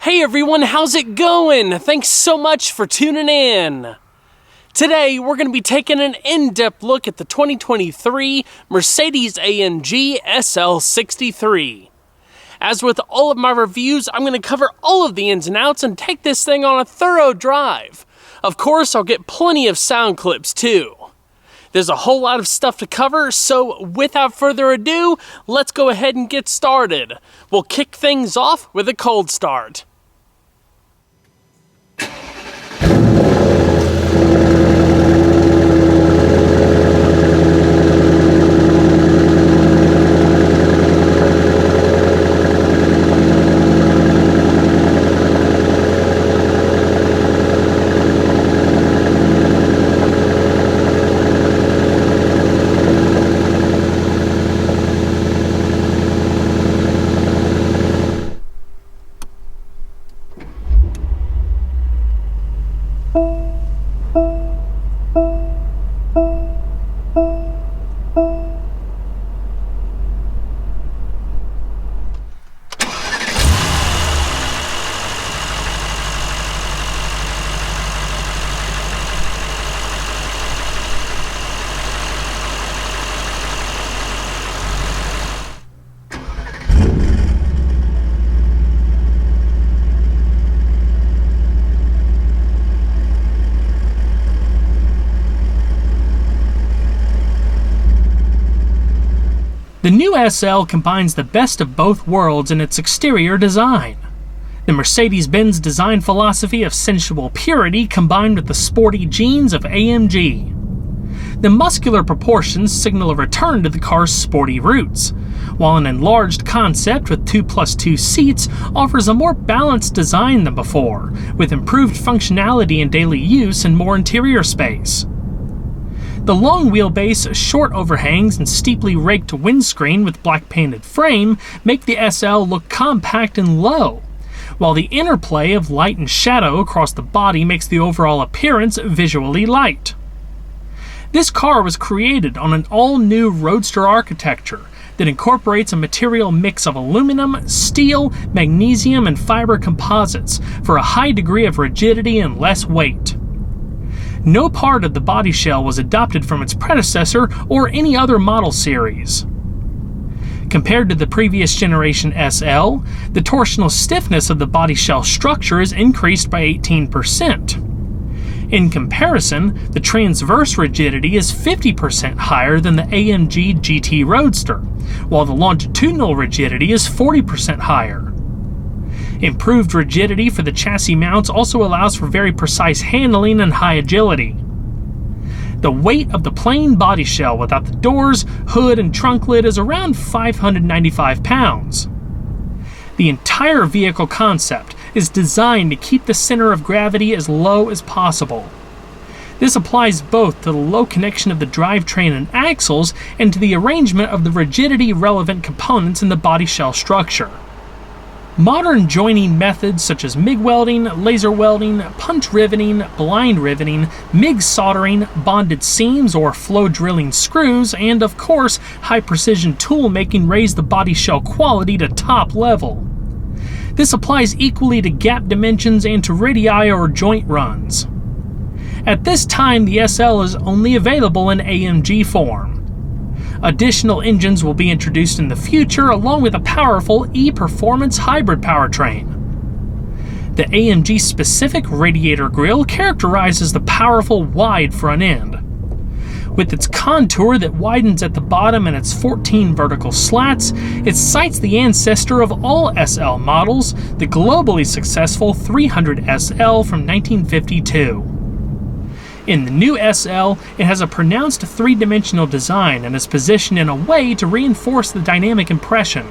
Hey everyone, how's it going? Thanks so much for tuning in. Today, we're going to be taking an in-depth look at the 2023 Mercedes-AMG SL 63. As with all of my reviews, I'm going to cover all of the ins and outs and take this thing on a thorough drive. Of course, I'll get plenty of sound clips too. There's a whole lot of stuff to cover, so without further ado, let's go ahead and get started. We'll kick things off with a cold start. The new SL combines the best of both worlds in its exterior design. The Mercedes-Benz design philosophy of sensual purity combined with the sporty genes of AMG. The muscular proportions signal a return to the car's sporty roots, while an enlarged concept with 2+2 seats offers a more balanced design than before, with improved functionality in daily use and more interior space. The long wheelbase, short overhangs, and steeply raked windscreen with black painted frame make the SL look compact and low, while the interplay of light and shadow across the body makes the overall appearance visually light. This car was created on an all-new Roadster architecture that incorporates a material mix of aluminum, steel, magnesium, and fiber composites for a high degree of rigidity and less weight. No part of the body shell was adopted from its predecessor or any other model series. Compared to the previous generation SL, the torsional stiffness of the body shell structure is increased by 18%. In comparison, the transverse rigidity is 50% higher than the AMG GT Roadster, while the longitudinal rigidity is 40% higher. Improved rigidity for the chassis mounts also allows for very precise handling and high agility. The weight of the plain body shell without the doors, hood, and trunk lid is around 595 pounds. The entire vehicle concept is designed to keep the center of gravity as low as possible. This applies both to the low connection of the drivetrain and axles and to the arrangement of the rigidity-relevant components in the body shell structure. Modern joining methods such as MIG welding, laser welding, punch riveting, blind riveting, MIG soldering, bonded seams or flow drilling screws, and of course, high-precision tool making raise the body shell quality to top level. This applies equally to gap dimensions and to radii or joint runs. At this time, the SL is only available in AMG form. Additional engines will be introduced in the future along with a powerful E-Performance hybrid powertrain. The AMG-specific radiator grille characterizes the powerful wide front end. With its contour that widens at the bottom and its 14 vertical slats, it cites the ancestor of all SL models, the globally successful 300 SL from 1952. In the new SL, it has a pronounced three-dimensional design and is positioned in a way to reinforce the dynamic impression.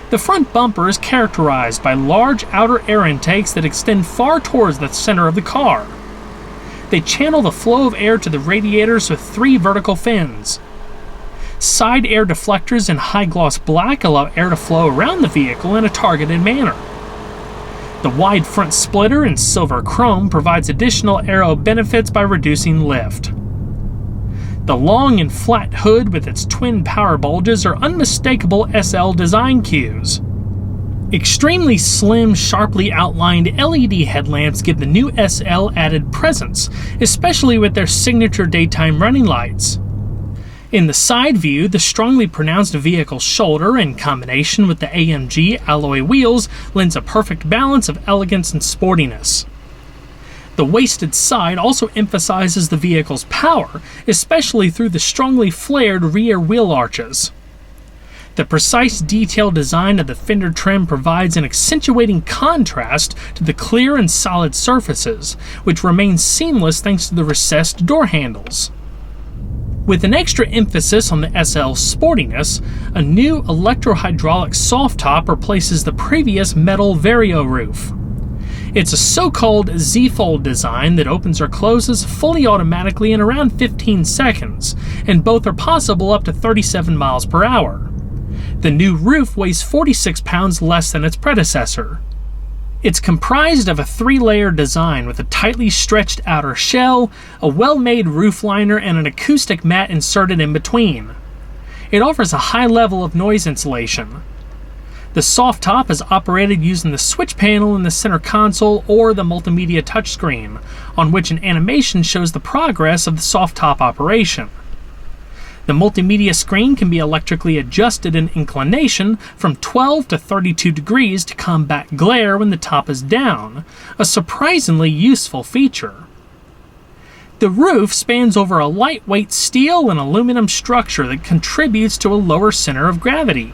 The front bumper is characterized by large outer air intakes that extend far towards the center of the car. They channel the flow of air to the radiators with 3 vertical fins. Side air deflectors in high-gloss black allow air to flow around the vehicle in a targeted manner. The wide front splitter in silver chrome provides additional aero benefits by reducing lift. The long and flat hood with its twin power bulges are unmistakable SL design cues. Extremely slim, sharply outlined LED headlamps give the new SL added presence, especially with their signature daytime running lights. In the side view, the strongly pronounced vehicle shoulder, in combination with the AMG alloy wheels, lends a perfect balance of elegance and sportiness. The wasted side also emphasizes the vehicle's power, especially through the strongly flared rear wheel arches. The precise detail design of the fender trim provides an accentuating contrast to the clear and solid surfaces, which remain seamless thanks to the recessed door handles. With an extra emphasis on the SL's sportiness, a new electro-hydraulic soft top replaces the previous metal Vario roof. It's a so-called Z-fold design that opens or closes fully automatically in around 15 seconds, and both are possible up to 37 miles per hour. The new roof weighs 46 pounds less than its predecessor. It's comprised of a 3-layer design with a tightly stretched outer shell, a well-made roof liner, and an acoustic mat inserted in between. It offers a high level of noise insulation. The soft top is operated using the switch panel in the center console or the multimedia touchscreen, on which an animation shows the progress of the soft top operation. The multimedia screen can be electrically adjusted in inclination from 12 to 32 degrees to combat glare when the top is down, a surprisingly useful feature. The roof spans over a lightweight steel and aluminum structure that contributes to a lower center of gravity.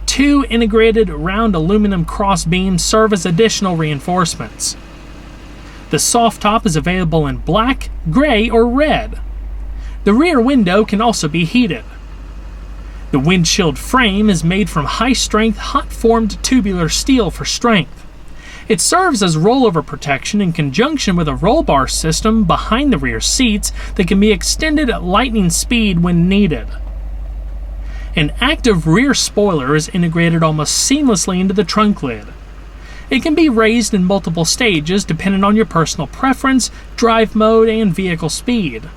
2 integrated round aluminum crossbeams serve as additional reinforcements. The soft top is available in black, gray, or red. The rear window can also be heated. The windshield frame is made from high-strength, hot-formed tubular steel for strength. It serves as rollover protection in conjunction with a roll bar system behind the rear seats that can be extended at lightning speed when needed. An active rear spoiler is integrated almost seamlessly into the trunk lid. It can be raised in multiple stages depending on your personal preference, drive mode, and vehicle speed.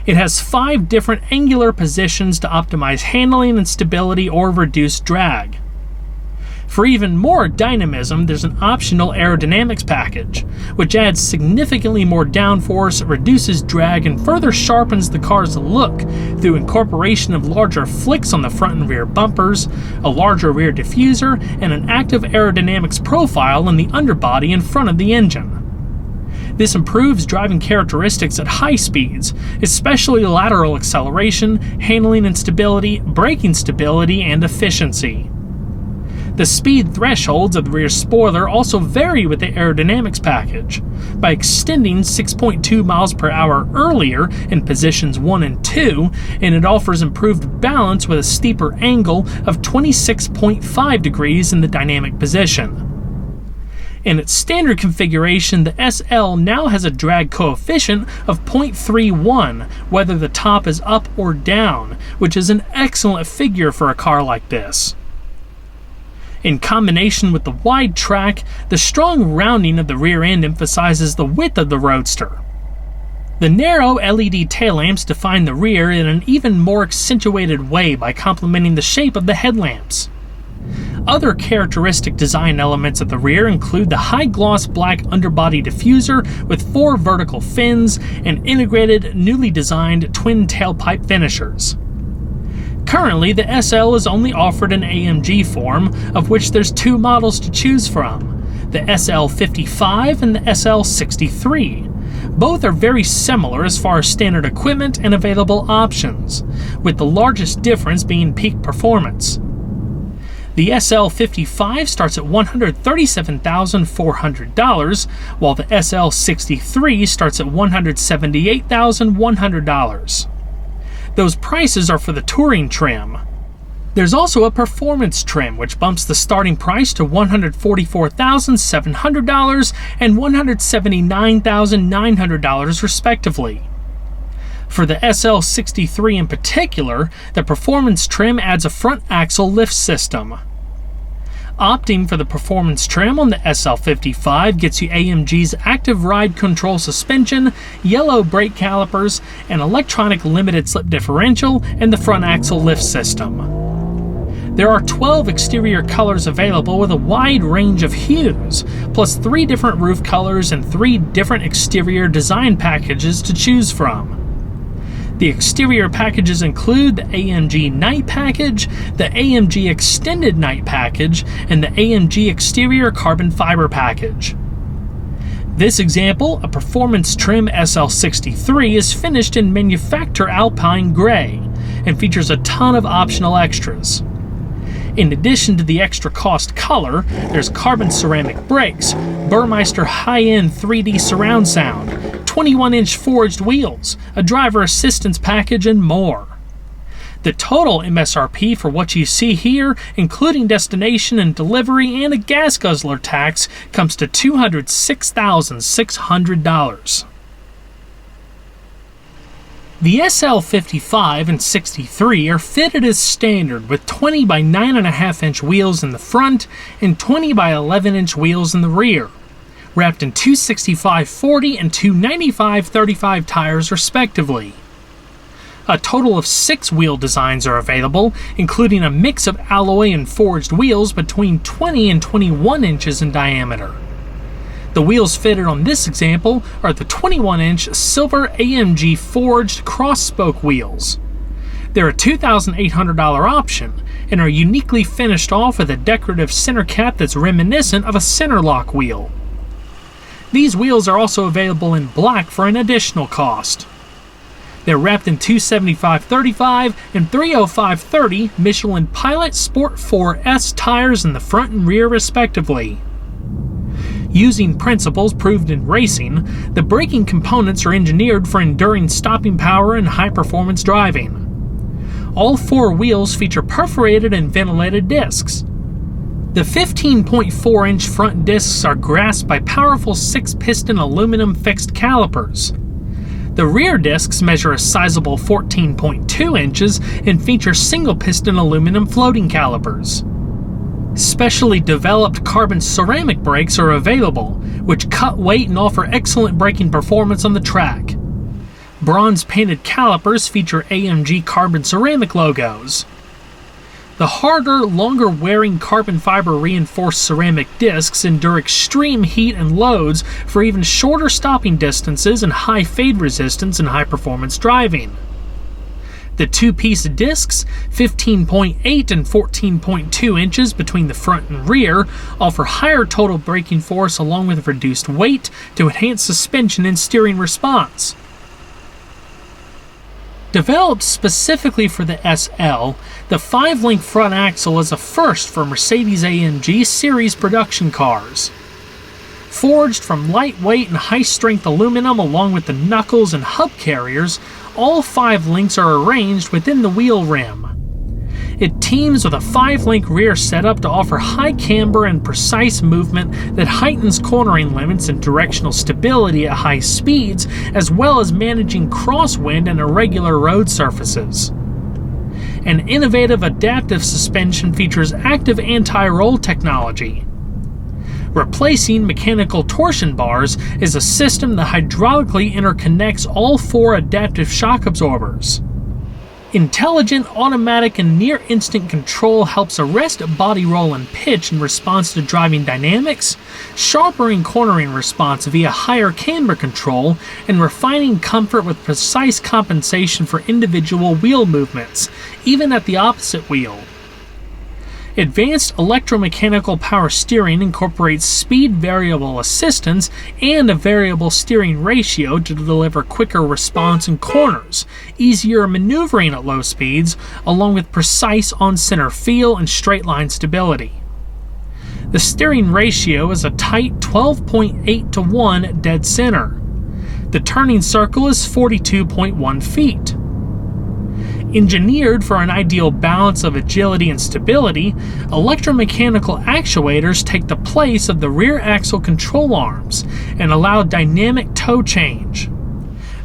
It has 5 different angular positions to optimize handling and stability or reduce drag. For even more dynamism, there's an optional aerodynamics package, which adds significantly more downforce, reduces drag, and further sharpens the car's look through incorporation of larger flicks on the front and rear bumpers, a larger rear diffuser, and an active aerodynamics profile in the underbody in front of the engine. This improves driving characteristics at high speeds, especially lateral acceleration, handling and stability, braking stability, and efficiency. The speed thresholds of the rear spoiler also vary with the aerodynamics package, by extending 6.2 miles per hour earlier in positions 1 and 2, and it offers improved balance with a steeper angle of 26.5 degrees in the dynamic position. In its standard configuration, the SL now has a drag coefficient of 0.31, whether the top is up or down, which is an excellent figure for a car like this. In combination with the wide track, the strong rounding of the rear end emphasizes the width of the Roadster. The narrow LED taillamps define the rear in an even more accentuated way by complementing the shape of the headlamps. Other characteristic design elements at the rear include the high-gloss black underbody diffuser with 4 vertical fins and integrated, newly designed twin tailpipe finishers. Currently, the SL is only offered in AMG form, of which there's 2 models to choose from, the SL55 and the SL63. Both are very similar as far as standard equipment and available options, with the largest difference being peak performance. The SL55 starts at $137,400, while the SL63 starts at $178,100. Those prices are for the touring trim. There's also a performance trim, which bumps the starting price to $144,700 and $179,900 respectively. For the SL63 in particular, the performance trim adds a front axle lift system. Opting for the performance trim on the SL55 gets you AMG's active ride control suspension, yellow brake calipers, an electronic limited slip differential, and the front axle lift system. There are 12 exterior colors available with a wide range of hues, plus 3 different roof colors and 3 different exterior design packages to choose from. The exterior packages include the AMG Night Package, the AMG Extended Night Package, and the AMG Exterior Carbon Fiber Package. This example, a performance trim SL63, is finished in manufacturer Alpine Gray and features a ton of optional extras. In addition to the extra cost color, there's carbon ceramic brakes, Burmeister high-end 3D surround sound, 21-inch forged wheels, a driver assistance package, and more. The total MSRP for what you see here, including destination and delivery and a gas guzzler tax, comes to $206,600. The SL55 and 63 are fitted as standard with 20 by 9.5 inch wheels in the front and 20 by 11 inch wheels in the rear, wrapped in 265/40 and 295/35 tires respectively. A total of 6 wheel designs are available, including a mix of alloy and forged wheels between 20 and 21 inches in diameter. The wheels fitted on this example are the 21-inch silver AMG forged cross-spoke wheels. They're a $2,800 option and are uniquely finished off with a decorative center cap that's reminiscent of a center lock wheel. These wheels are also available in black for an additional cost. They're wrapped in 275/35 and 305/30 Michelin Pilot Sport 4S tires in the front and rear respectively. Using principles proved in racing, the braking components are engineered for enduring stopping power and high-performance driving. All 4 wheels feature perforated and ventilated discs. The 15.4-inch front discs are grasped by powerful 6-piston aluminum fixed calipers. The rear discs measure a sizable 14.2 inches and feature single-piston aluminum floating calipers. Specially developed carbon ceramic brakes are available, which cut weight and offer excellent braking performance on the track. Bronze-painted calipers feature AMG carbon ceramic logos. The harder, longer-wearing carbon fiber reinforced ceramic discs endure extreme heat and loads for even shorter stopping distances and high fade resistance in high-performance driving. The 2-piece discs, 15.8 and 14.2 inches between the front and rear, offer higher total braking force along with reduced weight to enhance suspension and steering response. Developed specifically for the SL, the 5-link front axle is a first for Mercedes-AMG series production cars. Forged from lightweight and high-strength aluminum along with the knuckles and hub carriers, all 5 links are arranged within the wheel rim. It teams with a 5-link rear setup to offer high camber and precise movement that heightens cornering limits and directional stability at high speeds, as well as managing crosswind and irregular road surfaces. An innovative adaptive suspension features active anti-roll technology. Replacing mechanical torsion bars is a system that hydraulically interconnects all 4 adaptive shock absorbers. Intelligent, automatic, and near-instant control helps arrest body roll and pitch in response to driving dynamics, sharpening cornering response via higher camber control, and refining comfort with precise compensation for individual wheel movements, even at the opposite wheel. Advanced electromechanical power steering incorporates speed variable assistance and a variable steering ratio to deliver quicker response in corners, easier maneuvering at low speeds, along with precise on-center feel and straight-line stability. The steering ratio is a tight 12.8:1 dead center. The turning circle is 42.1 feet. Engineered for an ideal balance of agility and stability, electromechanical actuators take the place of the rear axle control arms and allow dynamic toe change.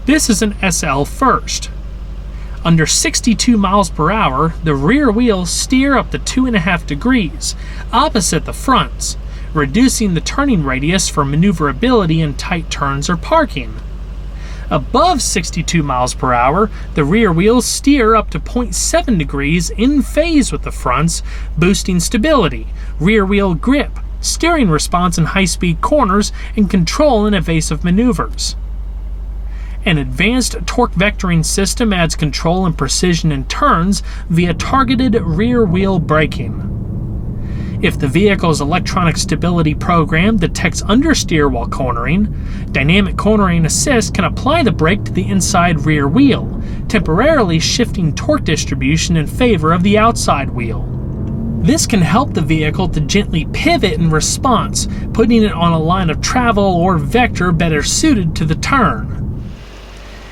This is an SL first. Under 62 miles per hour, the rear wheels steer up to 2.5 degrees, opposite the fronts, reducing the turning radius for maneuverability in tight turns or parking. Above 62 miles per hour, the rear wheels steer up to 0.7 degrees in phase with the fronts, boosting stability, rear wheel grip, steering response in high-speed corners, and control in evasive maneuvers. An advanced torque vectoring system adds control and precision in turns via targeted rear wheel braking. If the vehicle's electronic stability program detects understeer while cornering, dynamic cornering assist can apply the brake to the inside rear wheel, temporarily shifting torque distribution in favor of the outside wheel. This can help the vehicle to gently pivot in response, putting it on a line of travel or vector better suited to the turn.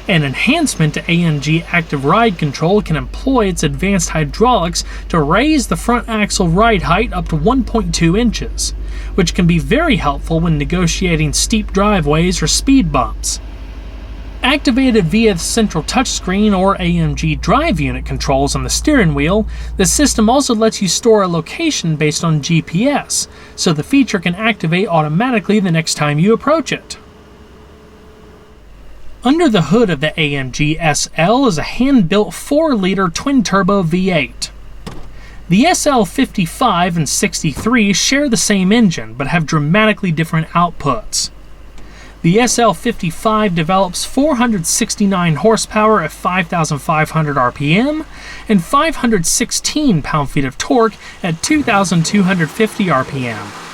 An enhancement to AMG Active Ride Control can employ its advanced hydraulics to raise the front axle ride height up to 1.2 inches, which can be very helpful when negotiating steep driveways or speed bumps. Activated via the central touchscreen or AMG drive unit controls on the steering wheel, the system also lets you store a location based on GPS, so the feature can activate automatically the next time you approach it. Under the hood of the AMG SL is a hand-built 4-liter twin-turbo V8. The SL55 and 63 share the same engine, but have dramatically different outputs. The SL55 develops 469 horsepower at 5,500 RPM and 516 pound-feet of torque at 2,250 RPM.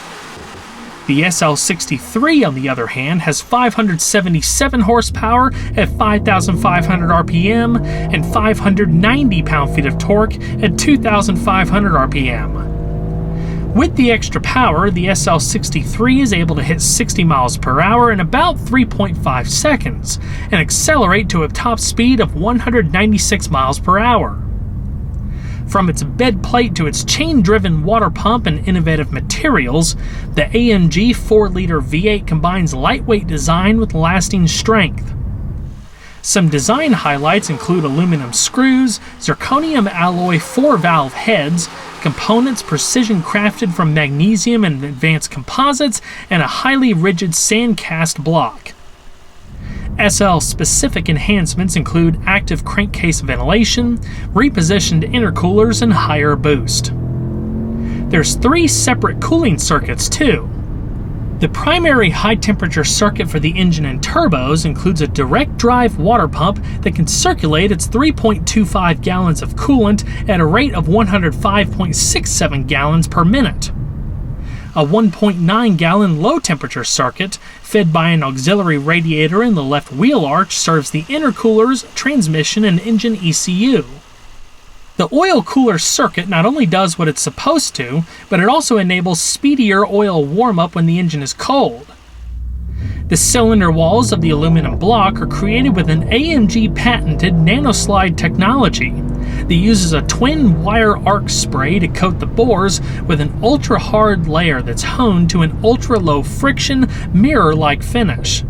The SL63, on the other hand, has 577 horsepower at 5,500 RPM and 590 pound-feet of torque at 2,500 RPM. With the extra power, the SL63 is able to hit 60 miles per hour in about 3.5 seconds and accelerate to a top speed of 196 miles per hour. From its bed plate to its chain-driven water pump and innovative materials, the AMG 4-liter V8 combines lightweight design with lasting strength. Some design highlights include aluminum screws, zirconium alloy 4-valve heads, components precision crafted from magnesium and advanced composites, and a highly rigid sand-cast block. SL-specific enhancements include active crankcase ventilation, repositioned intercoolers, and higher boost. There's 3 separate cooling circuits too. The primary high-temperature circuit for the engine and turbos includes a direct drive water pump that can circulate its 3.25 gallons of coolant at a rate of 105.67 gallons per minute. A 1.9-gallon low-temperature circuit, fed by an auxiliary radiator in the left wheel arch, serves the intercoolers, transmission, and engine ECU. The oil cooler circuit not only does what it's supposed to, but it also enables speedier oil warm-up when the engine is cold. The cylinder walls of the aluminum block are created with an AMG-patented nanoslide technology that uses a twin wire arc spray to coat the bores with an ultra-hard layer that's honed to an ultra-low friction, mirror-like finish.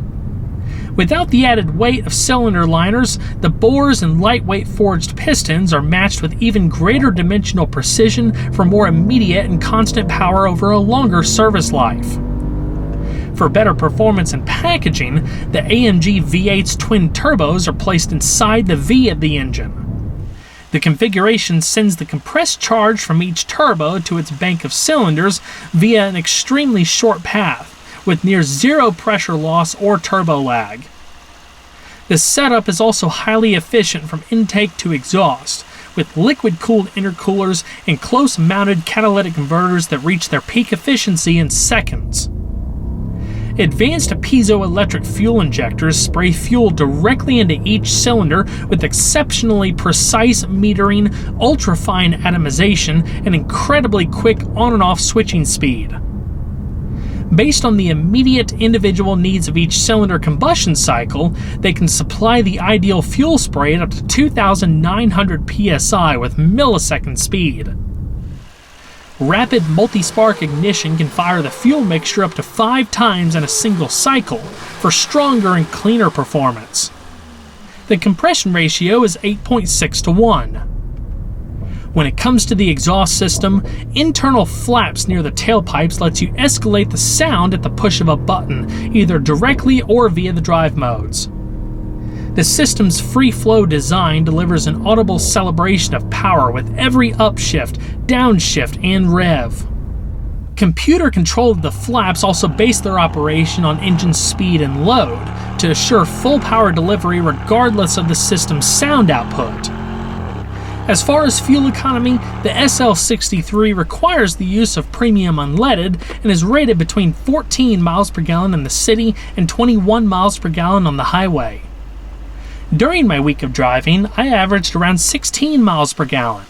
Without the added weight of cylinder liners, the bores and lightweight forged pistons are matched with even greater dimensional precision for more immediate and constant power over a longer service life. For better performance and packaging, the AMG V8's twin turbos are placed inside the V of the engine. The configuration sends the compressed charge from each turbo to its bank of cylinders via an extremely short path, with near zero pressure loss or turbo lag. The setup is also highly efficient from intake to exhaust, with liquid-cooled intercoolers and close-mounted catalytic converters that reach their peak efficiency in seconds. Advanced piezoelectric fuel injectors spray fuel directly into each cylinder with exceptionally precise metering, ultra-fine atomization, and incredibly quick on and off switching speed. Based on the immediate individual needs of each cylinder combustion cycle, they can supply the ideal fuel spray at up to 2,900 psi with millisecond speed. Rapid multi-spark ignition can fire the fuel mixture up to 5 times in a single cycle for stronger and cleaner performance. The compression ratio is 8.6 to 1. When it comes to the exhaust system, internal flaps near the tailpipes lets you escalate the sound at the push of a button, either directly or via the drive modes. The system's free-flow design delivers an audible celebration of power with every upshift, downshift, and rev. Computer control of the flaps also base their operation on engine speed and load to assure full power delivery regardless of the system's sound output. As far as fuel economy, the SL63 requires the use of premium unleaded and is rated between 14 miles per gallon in the city and 21 miles per gallon on the highway. During my week of driving, I averaged around 16 miles per gallon.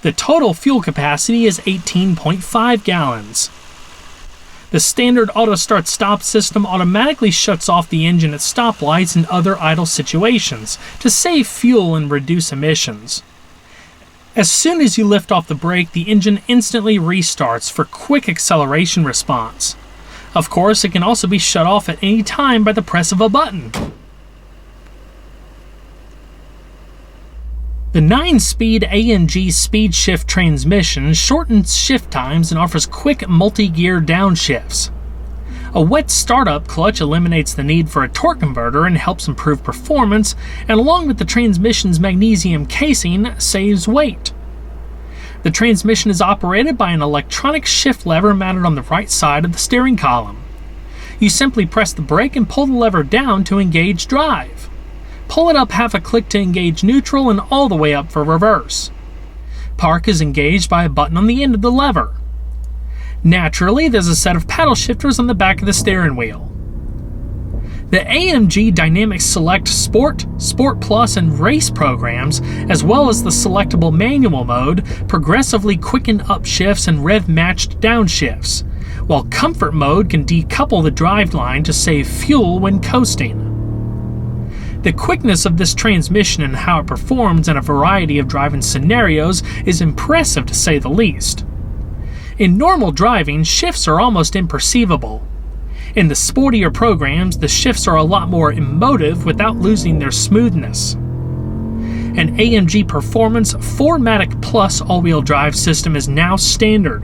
The total fuel capacity is 18.5 gallons. The standard auto start stop system automatically shuts off the engine at stoplights and other idle situations to save fuel and reduce emissions. As soon as you lift off the brake, the engine instantly restarts for quick acceleration response. Of course, it can also be shut off at any time by the press of a button. The 9-speed AMG speed shift transmission shortens shift times and offers quick multi-gear downshifts. A wet startup clutch eliminates the need for a torque converter and helps improve performance, and along with the transmission's magnesium casing, saves weight. The transmission is operated by an electronic shift lever mounted on the right side of the steering column. You simply press the brake and pull the lever down to engage drive. Pull it up half a click to engage neutral and all the way up for reverse. Park is engaged by a button on the end of the lever. Naturally, there's a set of paddle shifters on the back of the steering wheel. The AMG Dynamic Select Sport, Sport Plus, and Race programs, as well as the selectable manual mode, progressively quicken upshifts and rev-matched downshifts, while Comfort mode can decouple the driveline to save fuel when coasting. The quickness of this transmission and how it performs in a variety of driving scenarios is impressive to say the least. In normal driving, shifts are almost imperceivable. In the sportier programs, the shifts are a lot more emotive without losing their smoothness. An AMG Performance 4MATIC Plus all-wheel drive system is now standard.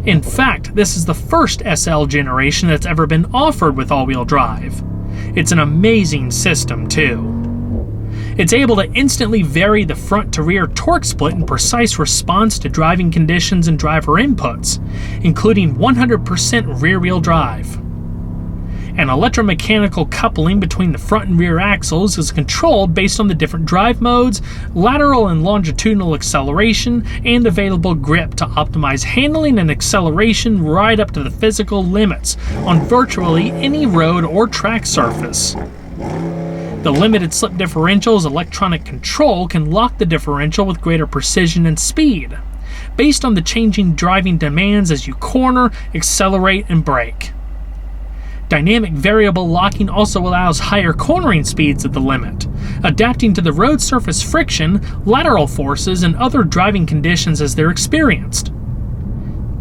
In fact, this is the first SL generation that's ever been offered with all-wheel drive. It's an amazing system, too. It's able to instantly vary the front-to-rear torque split in precise response to driving conditions and driver inputs, including 100% rear-wheel drive. An electromechanical coupling between the front and rear axles is controlled based on the different drive modes, lateral and longitudinal acceleration, and available grip to optimize handling and acceleration right up to the physical limits on virtually any road or track surface. The limited slip differential's electronic control can lock the differential with greater precision and speed, based on the changing driving demands as you corner, accelerate, and brake. Dynamic variable locking also allows higher cornering speeds at the limit, adapting to the road surface friction, lateral forces, and other driving conditions as they're experienced.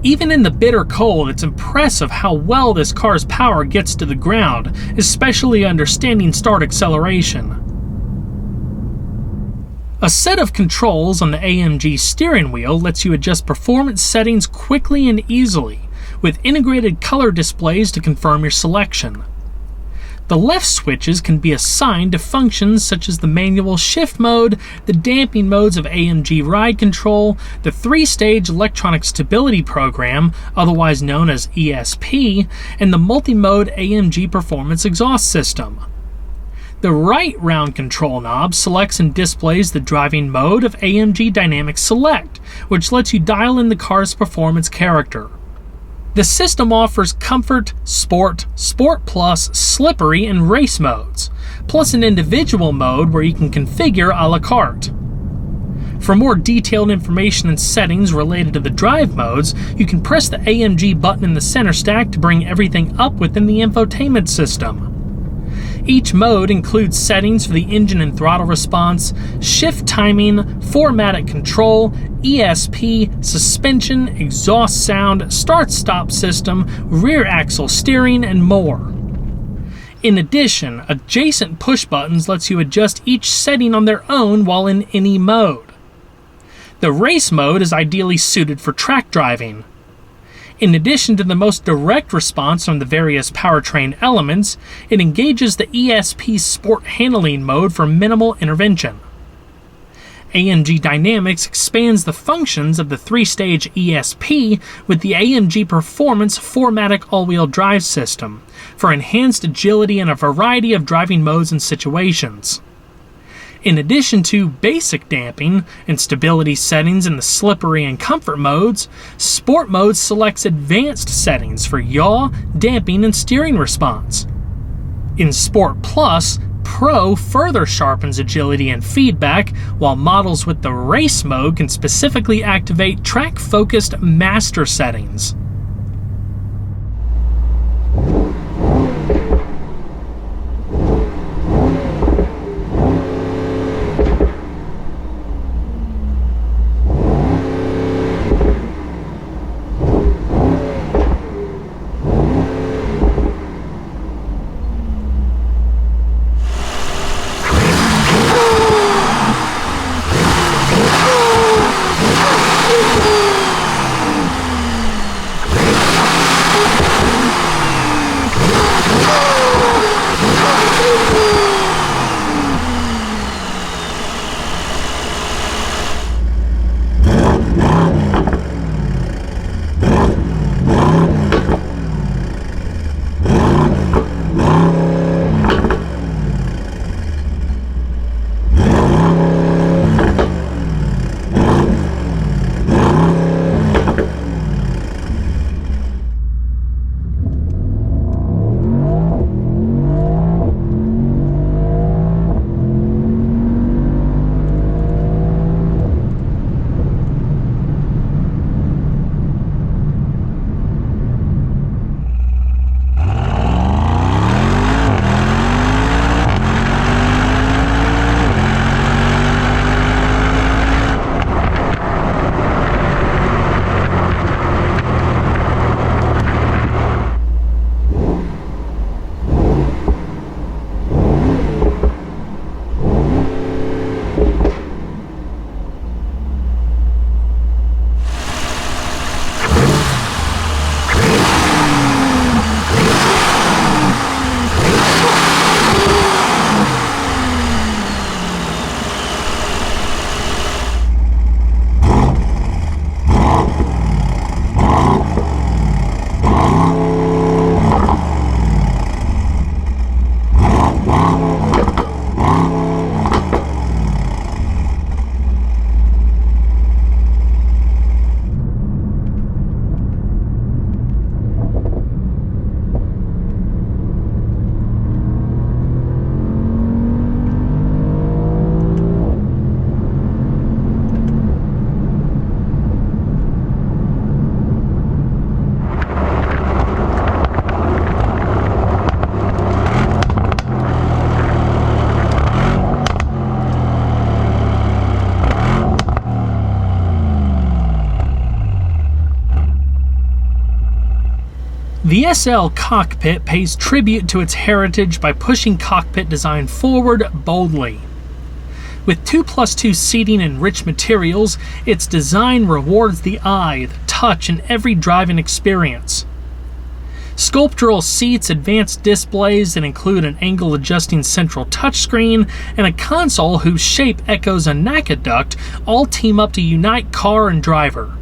Even in the bitter cold, it's impressive how well this car's power gets to the ground, especially under standing start acceleration. A set of controls on the AMG steering wheel lets you adjust performance settings quickly and easily, with integrated color displays to confirm your selection. The left switches can be assigned to functions such as the manual shift mode, the damping modes of AMG ride control, the 3-stage electronic stability program, otherwise known as ESP, and the multi-mode AMG performance exhaust system. The right round control knob selects and displays the driving mode of AMG Dynamic Select, which lets you dial in the car's performance character. The system offers Comfort, Sport, Sport Plus, Slippery, and Race modes, plus an individual mode where you can configure a la carte. For more detailed information and settings related to the drive modes, you can press the AMG button in the center stack to bring everything up within the infotainment system. Each mode includes settings for the engine and throttle response, shift timing, 4MATIC control, ESP, suspension, exhaust sound, start-stop system, rear axle steering, and more. In addition, adjacent push buttons lets you adjust each setting on their own while in any mode. The race mode is ideally suited for track driving. In addition to the most direct response from the various powertrain elements, it engages the ESP Sport Handling mode for minimal intervention. AMG Dynamics expands the functions of the 3-stage ESP with the AMG Performance 4MATIC all-wheel drive system for enhanced agility in a variety of driving modes and situations. In addition to basic damping and stability settings in the slippery and comfort modes, Sport Mode selects advanced settings for yaw, damping, and steering response. In Sport Plus, Pro further sharpens agility and feedback, while models with the Race Mode can specifically activate track-focused master settings. The SL cockpit pays tribute to its heritage by pushing cockpit design forward boldly. With 2+2 seating and rich materials, its design rewards the eye, the touch, and every driving experience. Sculptural seats, advanced displays that include an angle-adjusting central touchscreen, and a console whose shape echoes a NACA duct all team up to unite car and driver.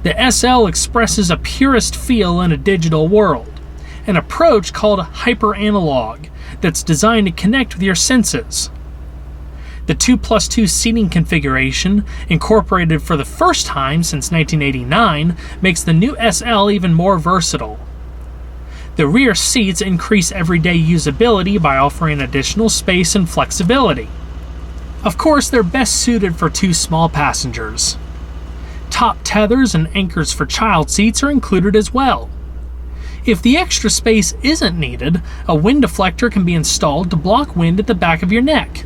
The SL expresses a purist feel in a digital world, an approach called hyper-analog that's designed to connect with your senses. The 2+2 seating configuration, incorporated for the first time since 1989, makes the new SL even more versatile. The rear seats increase everyday usability by offering additional space and flexibility. Of course, they're best suited for 2 small passengers. Top tethers and anchors for child seats are included as well. If the extra space isn't needed, a wind deflector can be installed to block wind at the back of your neck.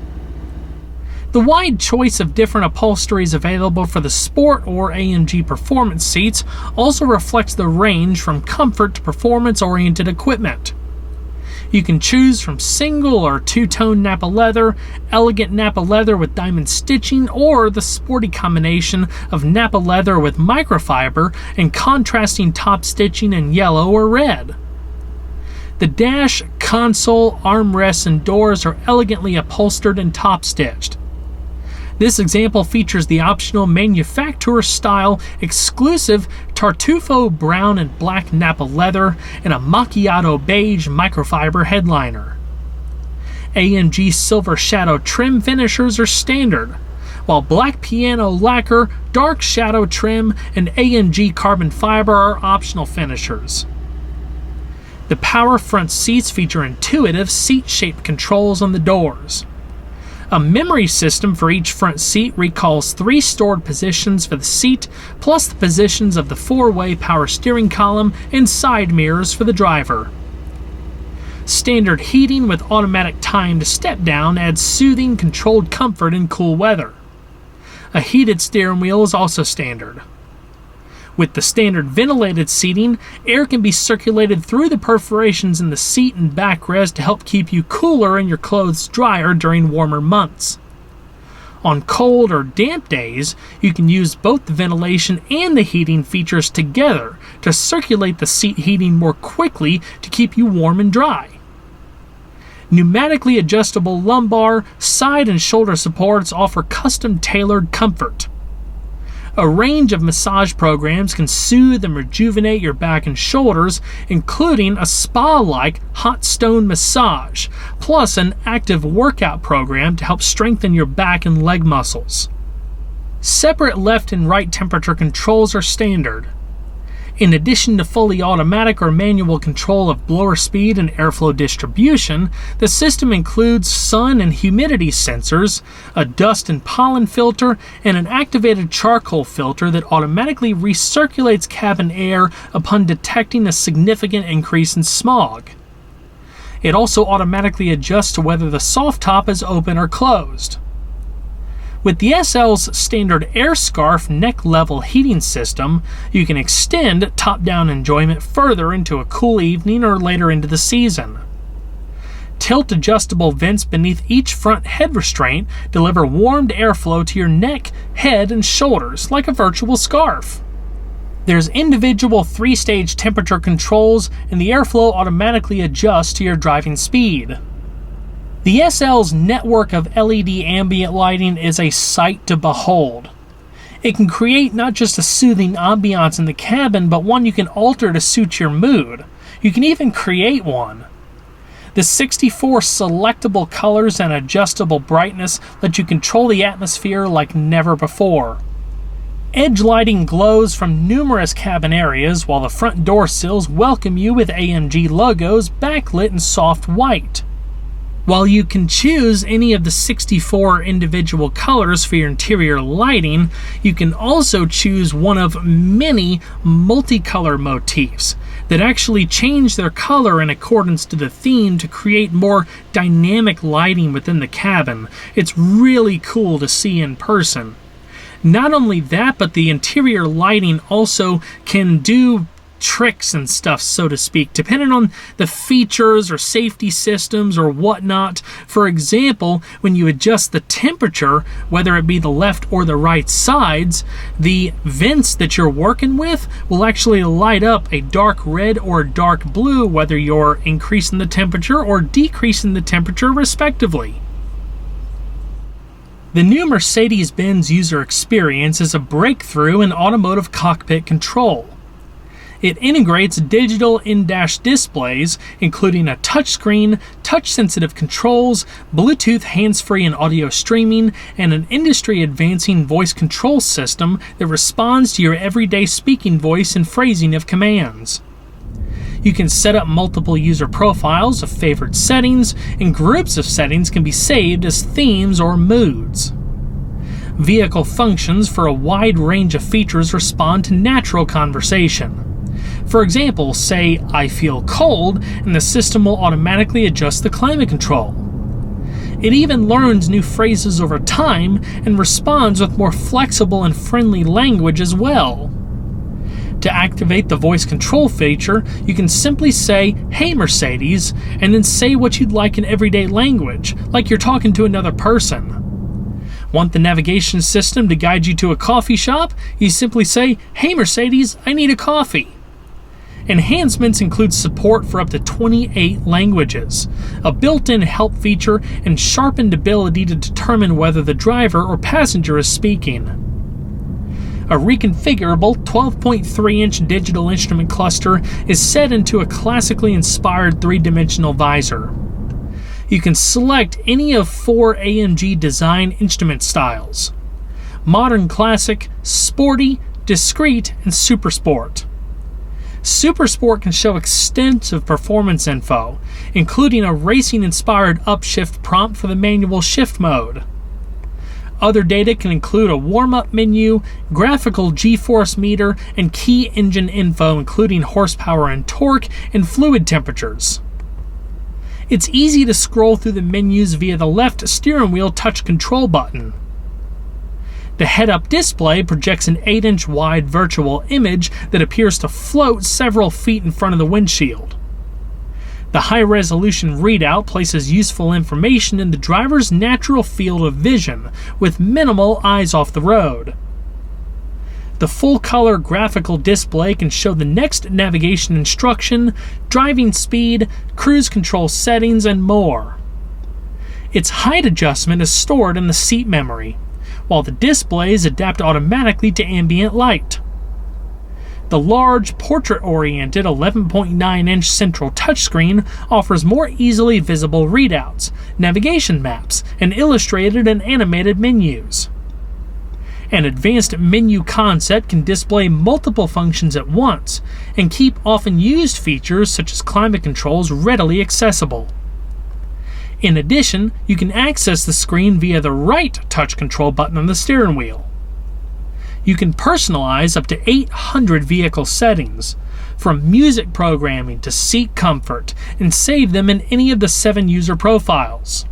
The wide choice of different upholsteries available for the Sport or AMG Performance seats also reflects the range from comfort to performance-oriented equipment. You can choose from single or two-tone Nappa leather, elegant Nappa leather with diamond stitching, or the sporty combination of Nappa leather with microfiber and contrasting top stitching in yellow or red. The dash, console, armrests, and doors are elegantly upholstered and top-stitched. This example features the optional manufacturer-style exclusive Tartufo brown and black Nappa leather and a macchiato beige microfiber headliner. AMG silver shadow trim finishers are standard, while black piano lacquer, dark shadow trim, and AMG carbon fiber are optional finishers. The power front seats feature intuitive seat-shaped controls on the doors. A memory system for each front seat recalls 3 stored positions for the seat, plus the positions of the 4-way power steering column and side mirrors for the driver. Standard heating with automatic timed step-down adds soothing, controlled comfort in cool weather. A heated steering wheel is also standard. With the standard ventilated seating, air can be circulated through the perforations in the seat and backrest to help keep you cooler and your clothes drier during warmer months. On cold or damp days, you can use both the ventilation and the heating features together to circulate the seat heating more quickly to keep you warm and dry. Pneumatically adjustable lumbar, side, and shoulder supports offer custom-tailored comfort. A range of massage programs can soothe and rejuvenate your back and shoulders, including a spa-like hot stone massage, plus an active workout program to help strengthen your back and leg muscles. Separate left and right temperature controls are standard. In addition to fully automatic or manual control of blower speed and airflow distribution, the system includes sun and humidity sensors, a dust and pollen filter, and an activated charcoal filter that automatically recirculates cabin air upon detecting a significant increase in smog. It also automatically adjusts to whether the soft top is open or closed. With the SL's standard air scarf neck-level heating system, you can extend top-down enjoyment further into a cool evening or later into the season. Tilt-adjustable vents beneath each front head restraint deliver warmed airflow to your neck, head, and shoulders like a virtual scarf. There's individual 3-stage temperature controls, and the airflow automatically adjusts to your driving speed. The SL's network of LED ambient lighting is a sight to behold. It can create not just a soothing ambiance in the cabin, but one you can alter to suit your mood. You can even create one. The 64 selectable colors and adjustable brightness let you control the atmosphere like never before. Edge lighting glows from numerous cabin areas, while the front door sills welcome you with AMG logos backlit in soft white. While you can choose any of the 64 individual colors for your interior lighting, you can also choose one of many multicolor motifs that actually change their color in accordance to the theme to create more dynamic lighting within the cabin. It's really cool to see in person. Not only that, but the interior lighting also can do tricks and stuff, so to speak, depending on the features or safety systems or whatnot. For example, when you adjust the temperature, whether it be the left or the right sides, the vents that you're working with will actually light up a dark red or dark blue, whether you're increasing the temperature or decreasing the temperature respectively. The new Mercedes-Benz user experience is a breakthrough in automotive cockpit control. It integrates digital in-dash displays, including a touchscreen, touch-sensitive controls, Bluetooth hands-free and audio streaming, and an industry-advancing voice control system that responds to your everyday speaking voice and phrasing of commands. You can set up multiple user profiles of favored settings, and groups of settings can be saved as themes or moods. Vehicle functions for a wide range of features respond to natural conversation. For example, say, "I feel cold," and the system will automatically adjust the climate control. It even learns new phrases over time and responds with more flexible and friendly language as well. To activate the voice control feature, you can simply say, "Hey Mercedes," and then say what you'd like in everyday language, like you're talking to another person. Want the navigation system to guide you to a coffee shop? You simply say, "Hey Mercedes, I need a coffee." Enhancements include support for up to 28 languages, a built-in help feature, and sharpened ability to determine whether the driver or passenger is speaking. A reconfigurable 12.3-inch digital instrument cluster is set into a classically inspired three-dimensional visor. You can select any of 4 AMG design instrument styles: Modern Classic, Sporty, Discreet, and Super Sport. Super Sport can show extensive performance info, including a racing-inspired upshift prompt for the manual shift mode. Other data can include a warm-up menu, graphical G-force meter, and key engine info including horsepower and torque and fluid temperatures. It's easy to scroll through the menus via the left steering wheel touch control button. The head-up display projects an 8-inch wide virtual image that appears to float several feet in front of the windshield. The high-resolution readout places useful information in the driver's natural field of vision, with minimal eyes off the road. The full-color graphical display can show the next navigation instruction, driving speed, cruise control settings, and more. Its height adjustment is stored in the seat memory, while the displays adapt automatically to ambient light. The large, portrait-oriented 11.9-inch central touchscreen offers more easily visible readouts, navigation maps, and illustrated and animated menus. An advanced menu concept can display multiple functions at once and keep often used features such as climate controls readily accessible. In addition, you can access the screen via the right touch control button on the steering wheel. You can personalize up to 800 vehicle settings, from music programming to seat comfort, and save them in any of the 7 user profiles.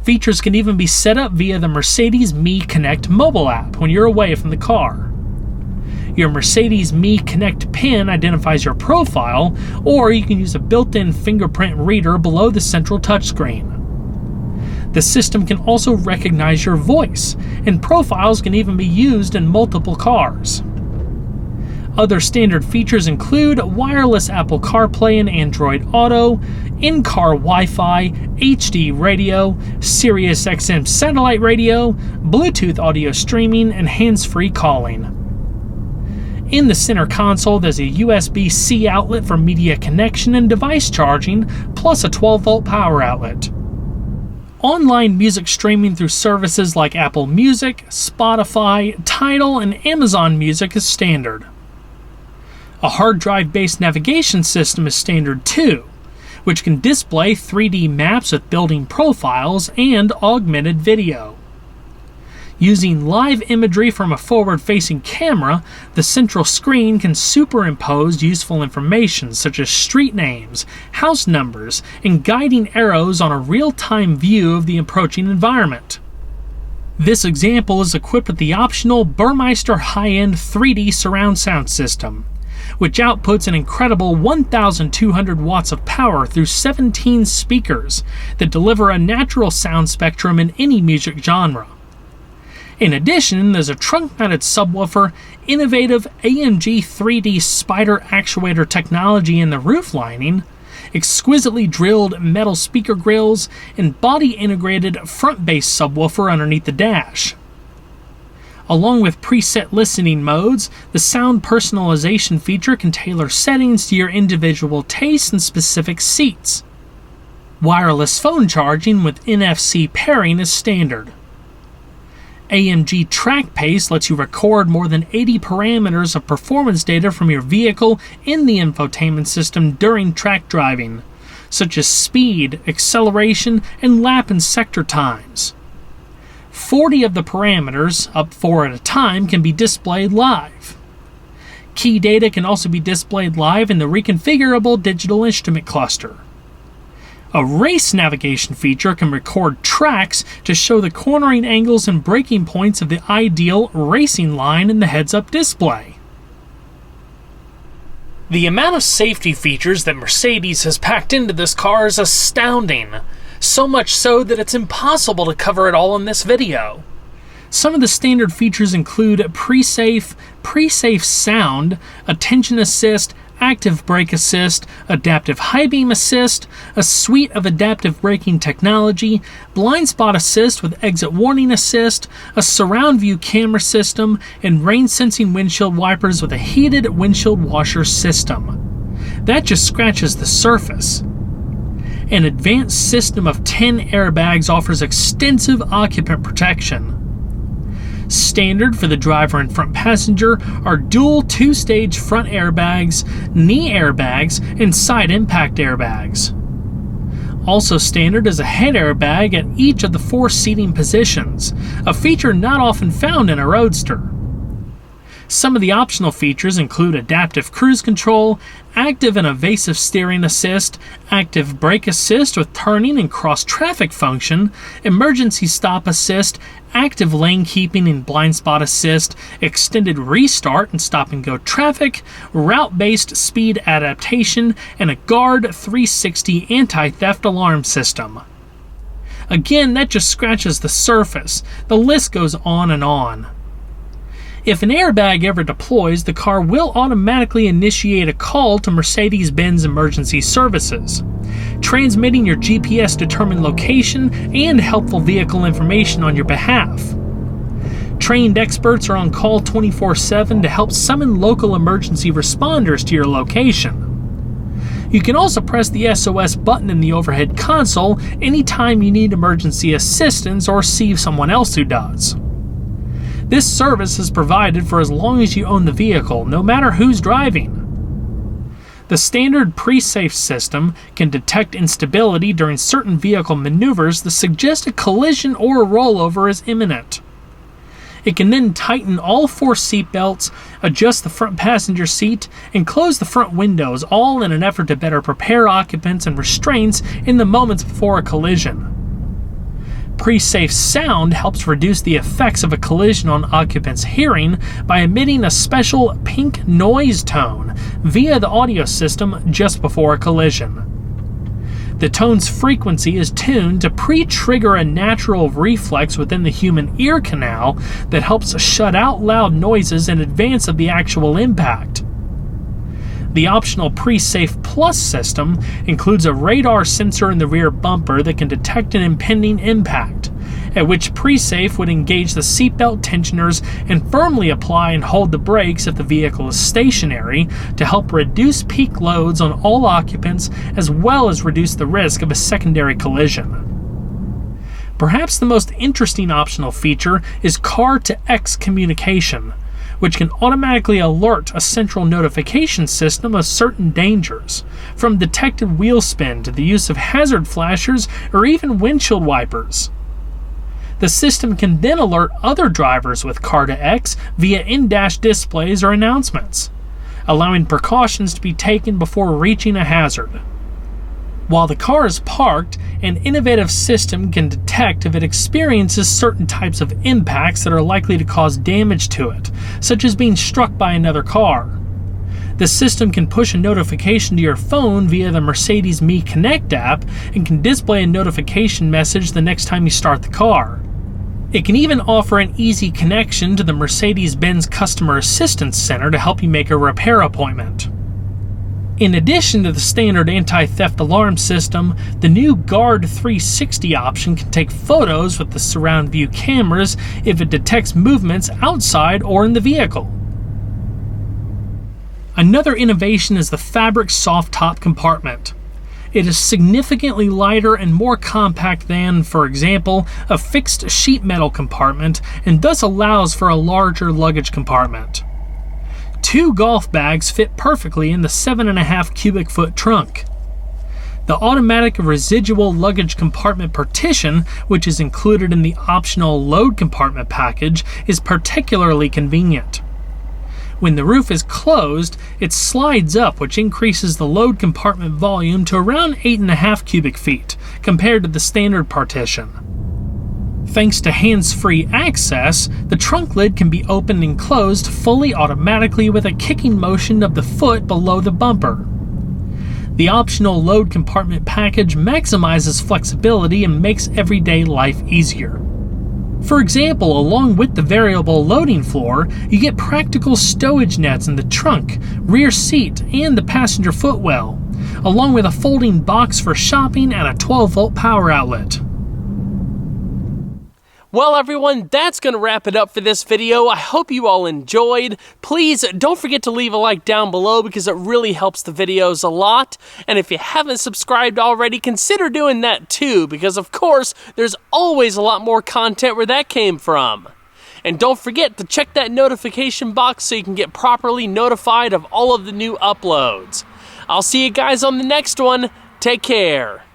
Features can even be set up via the Mercedes Me Connect mobile app when you're away from the car. Your Mercedes Me Connect pin identifies your profile, or you can use a built-in fingerprint reader below the central touchscreen. The system can also recognize your voice, and profiles can even be used in multiple cars. Other standard features include wireless Apple CarPlay and Android Auto, in-car Wi-Fi, HD radio, Sirius XM satellite radio, Bluetooth audio streaming, and hands-free calling. In the center console, there's a USB-C outlet for media connection and device charging, plus a 12-volt power outlet. Online music streaming through services like Apple Music, Spotify, Tidal, and Amazon Music is standard. A hard drive-based navigation system is standard too, which can display 3D maps with building profiles and augmented video. Using live imagery from a forward-facing camera, the central screen can superimpose useful information such as street names, house numbers, and guiding arrows on a real-time view of the approaching environment. This example is equipped with the optional Burmeister high-end 3D surround sound system, which outputs an incredible 1,200 watts of power through 17 speakers that deliver a natural sound spectrum in any music genre. In addition, there's a trunk-mounted subwoofer, innovative AMG 3D spider actuator technology in the roof lining, exquisitely drilled metal speaker grills, and body-integrated front-bass subwoofer underneath the dash. Along with preset listening modes, the sound personalization feature can tailor settings to your individual tastes and specific seats. Wireless phone charging with NFC pairing is standard. AMG Track Pace lets you record more than 80 parameters of performance data from your vehicle in the infotainment system during track driving, such as speed, acceleration, and lap and sector times. 40 of the parameters, up 4 at a time, can be displayed live. Key data can also be displayed live in the reconfigurable digital instrument cluster. A race navigation feature can record tracks to show the cornering angles and braking points of the ideal racing line in the heads-up display. The amount of safety features that Mercedes has packed into this car is astounding, so much so that it's impossible to cover it all in this video. Some of the standard features include pre-safe sound, attention assist, active brake assist, adaptive high beam assist, a suite of adaptive braking technology, blind spot assist with exit warning assist, a surround view camera system, and rain sensing windshield wipers with a heated windshield washer system. That just scratches the surface. An advanced system of 10 airbags offers extensive occupant protection. Standard for the driver and front passenger are dual 2-stage front airbags, knee airbags, and side impact airbags. Also standard is a head airbag at each of the 4 seating positions, a feature not often found in a Roadster. Some of the optional features include adaptive cruise control, active and evasive steering assist, active brake assist with turning and cross-traffic function, emergency stop assist, active lane keeping and blind spot assist, extended restart and stop-and-go traffic, route-based speed adaptation, and a Guard 360 anti-theft alarm system. Again, that just scratches the surface. The list goes on and on. If an airbag ever deploys, the car will automatically initiate a call to Mercedes-Benz emergency services, transmitting your GPS-determined location and helpful vehicle information on your behalf. Trained experts are on call 24/7 to help summon local emergency responders to your location. You can also press the SOS button in the overhead console anytime you need emergency assistance or see someone else who does. This service is provided for as long as you own the vehicle, no matter who's driving. The standard pre-safe system can detect instability during certain vehicle maneuvers that suggest a collision or a rollover is imminent. It can then tighten all 4 seatbelts, adjust the front passenger seat, and close the front windows, all in an effort to better prepare occupants and restraints in the moments before a collision. Pre-safe sound helps reduce the effects of a collision on occupants' hearing by emitting a special pink noise tone via the audio system just before a collision. The tone's frequency is tuned to pre-trigger a natural reflex within the human ear canal that helps shut out loud noises in advance of the actual impact. The optional Pre-Safe Plus system includes a radar sensor in the rear bumper that can detect an impending impact, at which Pre-Safe would engage the seatbelt tensioners and firmly apply and hold the brakes if the vehicle is stationary to help reduce peak loads on all occupants as well as reduce the risk of a secondary collision. Perhaps the most interesting optional feature is car-to-X communication, which can automatically alert a central notification system of certain dangers, from detected wheel spin to the use of hazard flashers or even windshield wipers. The system can then alert other drivers with Car2X via in-dash displays or announcements, allowing precautions to be taken before reaching a hazard. While the car is parked, an innovative system can detect if it experiences certain types of impacts that are likely to cause damage to it, such as being struck by another car. The system can push a notification to your phone via the Mercedes Me Connect app and can display a notification message the next time you start the car. It can even offer an easy connection to the Mercedes-Benz Customer Assistance Center to help you make a repair appointment. In addition to the standard anti-theft alarm system, the new Guard 360 option can take photos with the surround view cameras if it detects movements outside or in the vehicle. Another innovation is the fabric soft top compartment. It is significantly lighter and more compact than, for example, a fixed sheet metal compartment and thus allows for a larger luggage compartment. 2 golf bags fit perfectly in the 7.5 cubic foot trunk. The automatic residual luggage compartment partition, which is included in the optional load compartment package, is particularly convenient. When the roof is closed, it slides up, which increases the load compartment volume to around 8.5 cubic feet, compared to the standard partition. Thanks to hands-free access, the trunk lid can be opened and closed fully automatically with a kicking motion of the foot below the bumper. The optional load compartment package maximizes flexibility and makes everyday life easier. For example, along with the variable loading floor, you get practical stowage nets in the trunk, rear seat, and the passenger footwell, along with a folding box for shopping and a 12-volt power outlet. Well everyone, that's going to wrap it up for this video. I hope you all enjoyed. Please don't forget to leave a like down below because it really helps the videos a lot. And if you haven't subscribed already, consider doing that too, because of course, there's always a lot more content where that came from. And don't forget to check that notification box so you can get properly notified of all of the new uploads. I'll see you guys on the next one. Take care.